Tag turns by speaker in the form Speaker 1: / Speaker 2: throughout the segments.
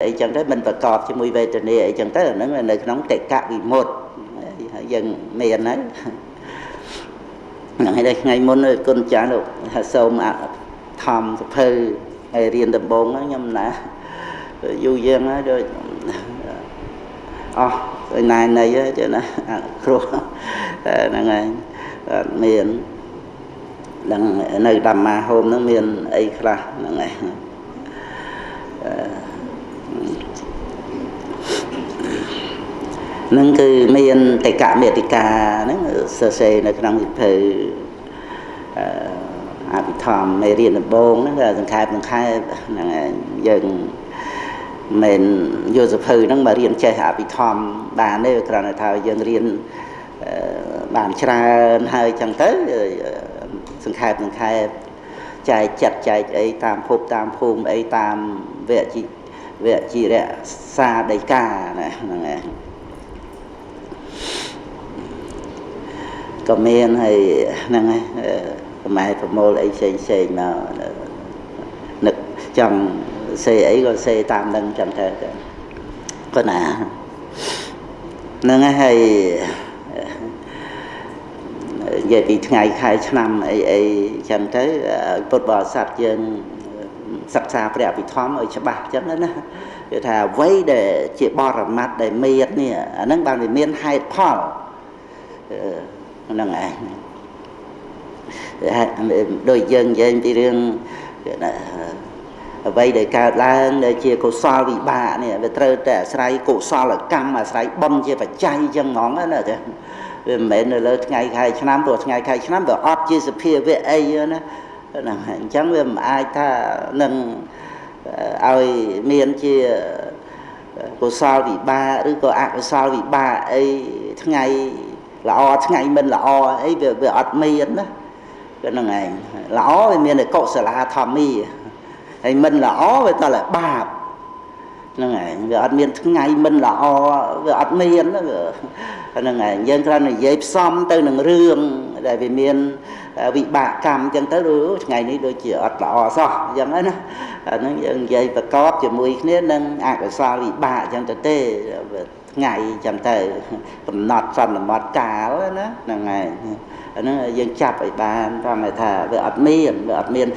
Speaker 1: ấy chẳng tới mình và cọp cho mùi về trên này ấy chẳng tới là nó là nơi nóng tệ cả vì một dân miền ấy hay đây ngày môn ơi con trả được sâu ạ thòm phơi ngày riêng tầm bốn á nhưng mà du dương á rồi cái này á cho nó rồi là ngày miền đang nơi đầm mà hôm nó miền ấy là ngày nâng cứ miền tây cả miền tây cả nó sơ sê nó trong thời bị thòm mê riêng bốn nó là thằng khai dần mình vô dập hơi nó mà riêng chơi bị thòm bà nơi còn là thao dần riêng bàn tra hơi chẳng tới thằng khai chạy chặt chạy ấy tam phôm ấy tam vệ chỉ rẻ xa đầy cả này comment hay năng mai phải mua lại xe mà nực trong xe ấy có xe tam đăng chẳng thể có nè năng hay về thì ngày khai năm ấy chẳng tới bột bò sạch dân sạch xa phải bị thóm ở cho bạc chắc nữa để thà vây để chị bò ra mặt để miết nè nâng bằng để miên hai Paul năng này đôi dân dân thì riêng vây để cao lan để chia cổ so bị bà nè về trơ trẻ sài cổ so là cam mà sài bông chia phải chay chân ngón đó nè mẹ nó lên ngày khai năm rồi ngày khai năm rồi ót chia sẻ phía về ấy nữa là chẳng biết ai ta nâng ai miền chia cổ sao bị baឬក៏អកុសលវិបាកអីថ្ងៃល្អថ្ងៃមិនល្អអីវាអត់មានណាគឺហ្នឹងឯងល្អវាមានតែកុសលាធម្មីហើយមិនល្អវាតតែបាបហ្នឹងឯងវាអត់មានថ្ងៃមិនល្អវាអត់មានហ្នឹងឯងយើងគ្រាន់តែនិយាយផ្សំទៅនឹងរឿងដែលវាមានវិបាកកម្មអញ្ចឹងទៅថ្ងៃនេះដូចជាអត់ល្អសោះអញ្ចឹងណាហ្នឹងយើងនិយាយប្រកបជាមួយគ្នានឹងអកុសលវិបាកអញ្ចឹងទៅទេថ្ងៃអញ្ចឹងទៅកំណត់សន្មតកាលណាហ្នឹងហើយអាហ្នឹងយើងចាប់ឲ្យបានតាមថាវាអត់មាន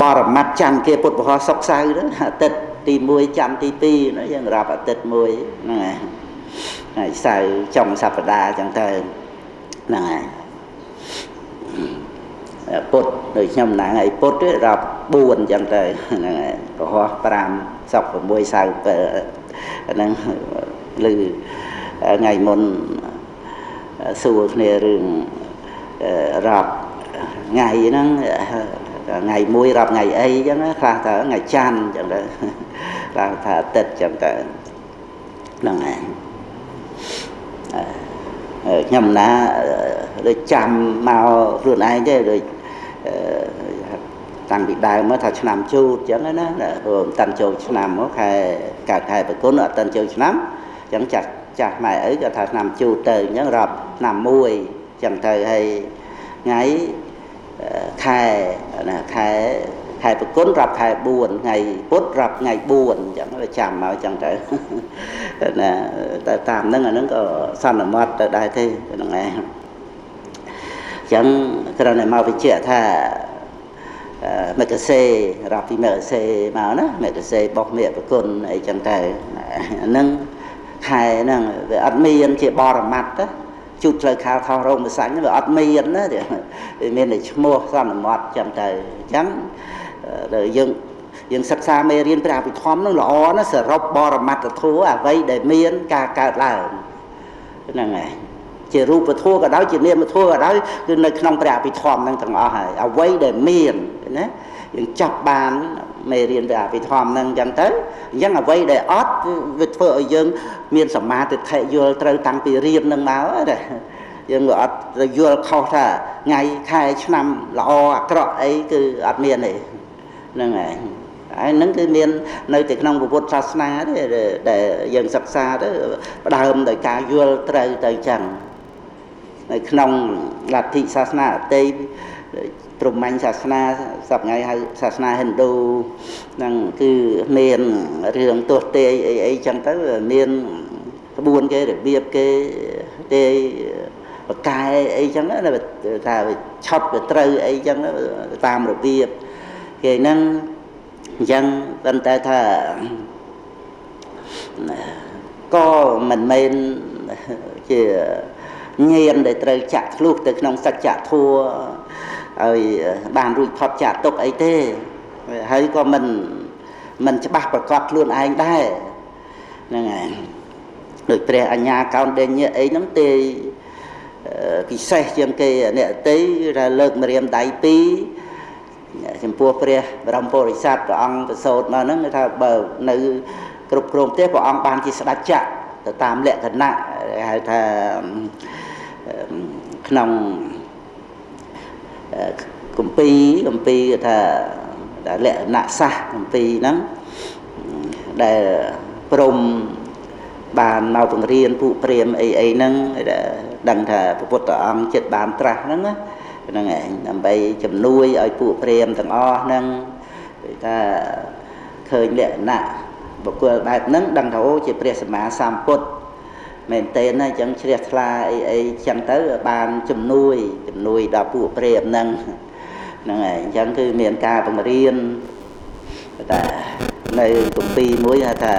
Speaker 1: បរមត្តច័ន្ទគេពុទ្ធពហសុខសៅđóអាទិត្យទី1ច័ន្ទទី2ណាយើងរាប់អាទិត្យមួយហ្នឹងហើយហើយសៅរ៍ចុងសប្តាហ៍អញ្ចឹងទៅហ្នឹងហើយពុទ្ធដូចខ្ញុំណាថ្ងៃពុទ្ធរាប់4អញ្ចឹងទៅហ្នឹងហើយពហ5សុខ6សៅរ៍ហ្នឹងឬថ្ងៃមុនសួរគ្នារឿងរាប់ថ្ងៃហ្នឹងថ្ងៃមួយរាប់ថ្ងៃអីអញ្ចឹងខ្លះថាថ្ងៃច័ន្ទអញ្ចឹងទៅខ្លះថាអាទិត្យអញ្ចឹងទៅហ្នឹងហើយខ្ញុំណាដូចចាំមកខ្លួនឯងទេដូចតាំងពីដើមមកថាឆ្នាំជូតអញ្ចឹងណាព្រោះតាន់ចូលឆ្នាំមកខែកើតខែប្រគុណអត់តាន់ចូលឆ្នាំអញ្ចឹងចាស់ម៉ែអីក៏ថាឆ្នាំជូតទៅអញ្ចឹងរាប់ឆ្នាំមួយអញ្ចឹងទៅហើយថ្ងៃខែប្រគុណរាប់ខែ4ថ្ងៃពុធរាប់ថ្ងៃ4អញ្ចឹងចាំមកអញ្ចឹងទៅណាតែតាមហ្នឹងអាហ្នឹងក៏សន្មតទៅដែរទេហ្នឹងឯងអញ្ចឹងគ្រាន់តែមកបញ្ជាក់ថាមកសេរាប់ពីមកសេមកណាមកសេបោះមេប្រគុណអីចឹងទៅហ្នឹងខែហ្នឹងវាអត់មានជាបរមត្តណាជូតផ្លូវខាលខុសរោងម្សាញ់វាអត់មានណាវាមានតែឈ្មោះសន្មតចឹងទៅអញ្ចឹងដល់យើងសិក្សាមេរៀនព្រះអភិធម្មហ្នឹងល្អណាសរុបបរមត្តធម៌អ្វីដែលមានការកើតឡើងហ្នឹងហើយជារូបធម៌ក៏ដោយជានាមធម៌ក៏ដោយគឺនៅក្នុងព្រះអភិធម្មហ្នឹងទាំងអស់ហើយអ្វីដែលមានណាយើងចាប់បានមេរៀនព្រះអភិធម្មហ្នឹងអញ្ចឹងទៅអញ្ចឹងអ្វីដែលអត់វាធ្វើឲ្យយើងមានសមាធិធិយល់ត្រូវតាំងពីរៀនហ្នឹងមកណាយើងក៏អត់យល់ខុសថាថ្ងៃខែឆ្នាំល្អអាក្រក់អីគឺអត់មានទេហ្នឹងហើយហើយហ្នឹងគឺមាននៅតែក្នុងពុទ្ធសាសនាទេដែលយើងសិក្សាទៅផ្ដើមដោយការយល់ត្រូវទៅចឹងនៅក្នុងលទ្ធិសាសនាអតីត ព្រហ្មញ្ញសាសនាសពថ្ងៃហៅសាសនាហិណ្ឌូហ្នឹងគឺមានរឿងទោះទេអីចឹងទៅមានក្បួនគេរបៀបគេទេបកែអីចឹងណាថាឆត់ទៅត្រូវអីចឹងតាមរបៀបគេហ្នឹងអញ្ចឹងប៉ុន្តែថាក៏មិនមែនជាញៀនដែលត្រូវចាក់ធ្លុះទៅក្នុងសច្ចធម៌ឲ្យបានរួចផុតចាកទុកអីទេហើយក៏មិនច្បាស់ប្រកបខ្លួនឯងដែរហ្នឹងហើយដូចព្រះអញ្ញាកោណ្ឌញ្ញអីហ្នឹងទេពិសេសជាងគេអ្នកតីថាលើកម្រាមដៃពីរចំពោះព្រះបរមពុរិស័ទព្រះអង្គប្រសូតមកហ្នឹងថាបើនៅគ្រប់គ្រងទេព្រះអង្គបានជាស្ដេចចក្រទៅតាមលក្ខណៈហៅថាក្នុងគម្ពីរថាលក្ខណៈសាស្ត្រគម្ពីរហ្នឹងដែលព្រមបានមកបង្រៀនពួកព្រាហ្មណ៍អីហ្នឹងដឹងថាព្រះពុទ្ធអង្គចិត្តបានត្រាស់ហ្នឹងណាហ្នឹងឯងដើម្បីជំនួយឲ្យពួកព្រាហ្មណ៍ទាំងអស់ហ្នឹងថាឃើញលក្ខណៈបុគ្គលបែបហ្នឹងដឹងថាអូជាព្រះសម្មាសម្ពុទ្ធមែនទេណាអញ្ចឹងជ្រះថ្លាអីចឹងទៅបានជំនួយដល់ពួកព្រាហ្មណ៍ហ្នឹងហ្នឹងហើយអញ្ចឹងគឺមានការបង្រៀនតែនៅគម្ពីរមួយហៅថា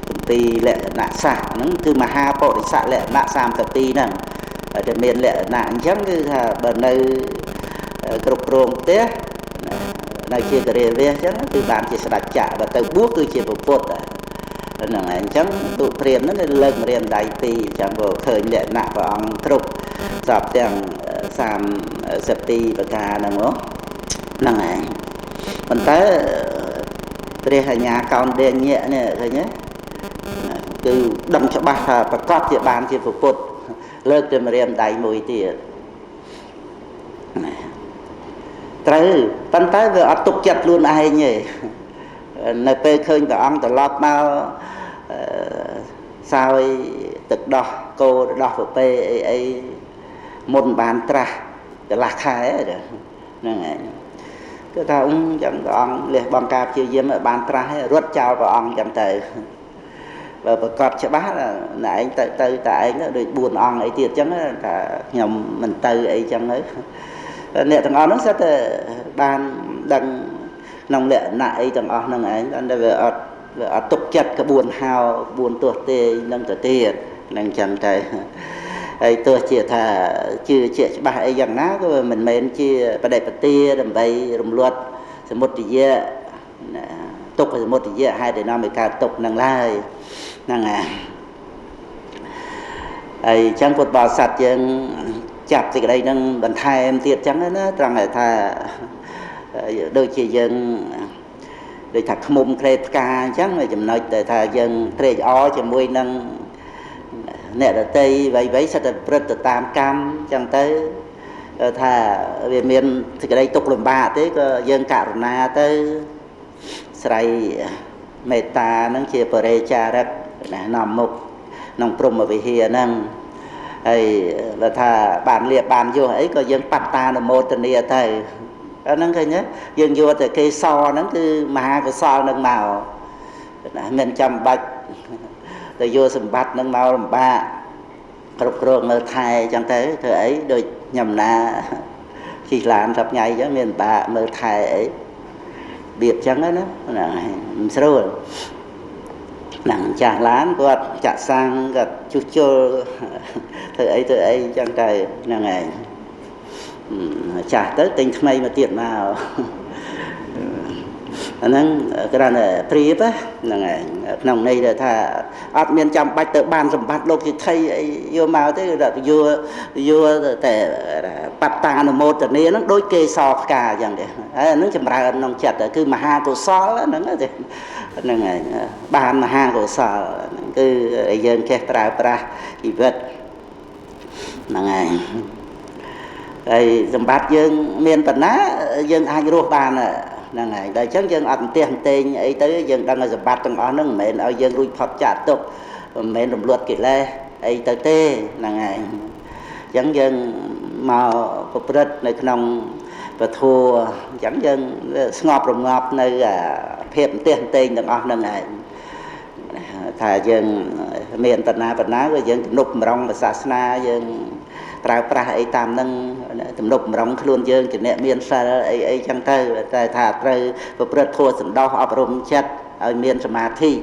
Speaker 1: គម្ពីរលក្ខណៈសាស្ត្រហ្នឹងគឺមហាបរិស័ទលក្ខណៈ32ហ្នឹងតែមានលក្ខណៈអញ្ចឹងគឺថាបើនៅគ្រប់គ្រងផ្ទះនៅជាករាវេសអញ្ចឹងគឺបានជាស្ដេចចក្របើទៅបួសគឺជាពុទ្ធហ្នឹងហើយអញ្ចឹងទូព្រាហ្មណ៍ហ្នឹងលើកម្រាមដៃពីរអញ្ចឹងក៏ឃើញលក្ខណៈព្រះអង្គគ្រប់សពទាំង32ប្រការហ្នឹងហ្នឹងហើយប៉ុន្តែព្រះអញ្ញាកោណ្ឌញ្ញនេះឃើញទេគឺដឹងច្បាស់ថាប្រកាសជាបានជាពុទ្ធលើកតែម្រាមដៃមួយទៀតត្រូវប៉ុន្តែវាអត់ទុកចិត្តខ្លួនឯងទេនៅពេលឃើញព្រះអង្គត្រឡប់មកសោយទឹកដោះគោដោះពពែអីមុនបានត្រាស់កន្លះខែហ្នឹងហើយគឺថាចឹងព្រះអង្គលះបង់ការព្យាយាមឲ្យបានត្រាស់រត់ចោលព្រះអង្គចឹងទៅបើប្រកាសច្បាស់ណែឯងទៅតែឯងដូច4អង្គអីទៀតចឹងថាខ្ញុំមិនទៅអីចឹងទៅអ្នកទាំងអស់ហ្នឹងសិតតែបានដឹងក្នុងលក្ខណៈអីទាំងអស់ហ្នឹងឯងតែវាអត់ទុកចិត្តក្បួនហៅក្បួនទោះទេនឹងទៅទៀតនឹងចឹងទៅហើយទោះជាថាជឿជាក់ច្បាស់អីយ៉ាងណាក៏មិនមែនជាបដិបទាដើម្បីរំលត់សមុទ្យាទុកសមុទ្យាហេតុដែលនាំឲ្យកើតទុកនឹងឡើយហ្នឹងហើយចឹងពុទ្ធបរិស័ទយើងចាប់សេចក្តីនឹងបន្ថែមទៀតចឹងណាត្រង់ថាដូចជាយើងដូចថាខ្មុំក្រេតផ្កាអញ្ចឹងចំណុចតែថាយើងត្រេកអរជាមួយនឹងអ្នកដតីវៃសិតតែប្រព្រឹត្តទៅតាមកម្មអញ្ចឹងទៅថាវាមានសេចក្តីទុក្ខលំបាកទេក៏យើងករុណាទៅស្រ័យមេត្តានឹងជាបរិចារឹកនាំមុខក្នុងព្រហ្មវិហារហ្នឹងហើយបើថាបានលៀបបានយោអីក៏យើងបត្តានុមោទនាទៅអាហ្នឹងឃើញទេយើងយកតែគេសហ្នឹងគឺមហាកុសលនឹងមកមិនចាំបាច់ទៅយកសម្បត្តិនឹងមកលំបាកគ្រប់គ្រងមើលថែអញ្ចឹងទៅធ្វើអីដូចខ្ញុំណាជិះឡានសប្ងៃអញ្ចឹងមានលំបាកមើលថែអីបៀបអញ្ចឹងណាហ្នឹងមិនស្រួលហ្នឹងចាស់ឡានគាត់ចាក់សាំងគាត់ជួសជុលធ្វើអីអញ្ចឹងទៅហ្នឹងឯងចាស់ទៅទិញថ្មីមកទៀតមកអាហ្នឹងគ្រាន់តែព្រៀបហ្នឹងឯងក្នុងន័យថាអត់មានចាំបាច់ទៅបានសម្បត្តិលោកជាថៃអីយកមកទេយកតែបត្តានុមោទនាហ្នឹងដូចគេសផ្កាអញ្ចឹងទេហើយអាហ្នឹងចម្រើនក្នុងចិត្តគឺមហាកុសលហ្នឹងទេហ្នឹងឯងបានមហាកុសលហ្នឹងគឺយើងចេះប្រើប្រាស់ជីវិតហ្នឹងឯងហើយសម្បត្តិយើងមានប៉ុណ្ណាយើងអាចរស់បានហ្នឹងហើយដល់អញ្ចឹងយើងអត់ផ្ទះផ្ទែងអីទៅយើងដឹងឲ្យសម្បត្តិទាំងអស់ហ្នឹងមិនមែនឲ្យយើងរួចផុតចាកទុក្ខមិនមែនរំលត់កិលេសអីទៅទេហ្នឹងហើយអញ្ចឹងយើងមកប្រព្រឹត្តនៅក្នុងព và thua chẳng dân ngọp rồi ngọp nơi phép tiền tiền được ở nơi này thà dân miền tây na rồi dân nộp rong và sa na dân trao pra ấy tam nâng nộp rong luôn dân chỉ nẹt miền sa ấy chẳng tới thà trời và bớt thua sừng đau ở rồng chết ở miền Samadhi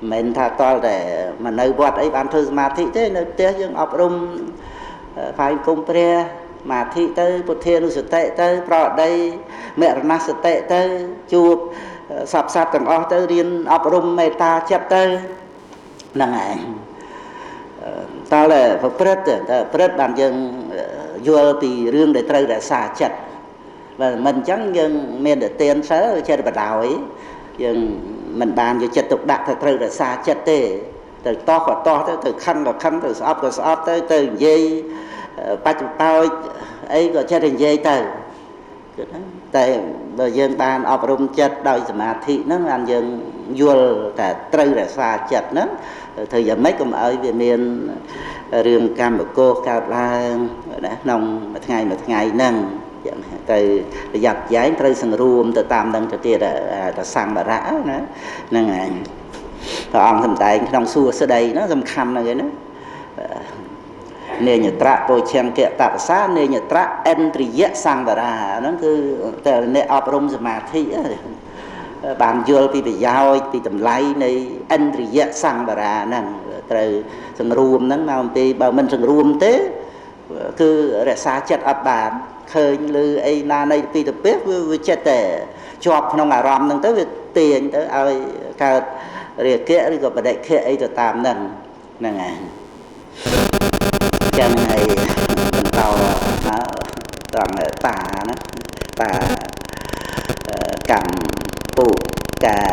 Speaker 1: mình thà to để mà nơi vọt ấy ban thư Samadhi thế nơi tiếc dân ở rồng phải công pre mà thị tới bột thiên nu tệ tới pro đây mẹ na tệ tới chụp sập sạp từng o tới riêng ấp rung mê ta chép tới năng này ta là Phật bàn dân vua thì riêng để trời đã xả chặt và mình chẳng dân miền để tiền sớ chơi bắt đầu ấy dân mình bàn cho chặt tục đặt thật trời đã xả chặt tê từ to khỏi to tới từ khăn từ sọp tới từ dây ba chục tao ấy có chết hình dây từ tại bởi dân ban ọp rung chất đôi Samadhi nó làm dân vua ta trừ ra xa chất nó thời gian mấy cũng ở về miền rừng cam cô cao la nông một ngày nâng từ giặt giấy từ sừng ruộng từ tam đằng từ tia là sang bà rã nữa nâng này ông thầm tại trong xua sơ đây nó dâm khăn là cái đó nên nhật tra tôi chen kẹt tạp sát nên nhật tra entry sang và ra nó cứ từ nên ọp rung Samadhi bàn vô bị giao bị tầm lấy này entry sang và ra nè từ sừng ruộng nó nào thì bảo mình sừng ruộng thế cứ để xa chết ấp bàn khơi như ấy na này bị tập biết với chết tệ chọp trong ngà ram nâng tới việc tiền tới ai cả để kia đi gặp đại kia ấy từ tam nâng nè chân này mình tàu nó toàn là tà nó tà cầm phụ cả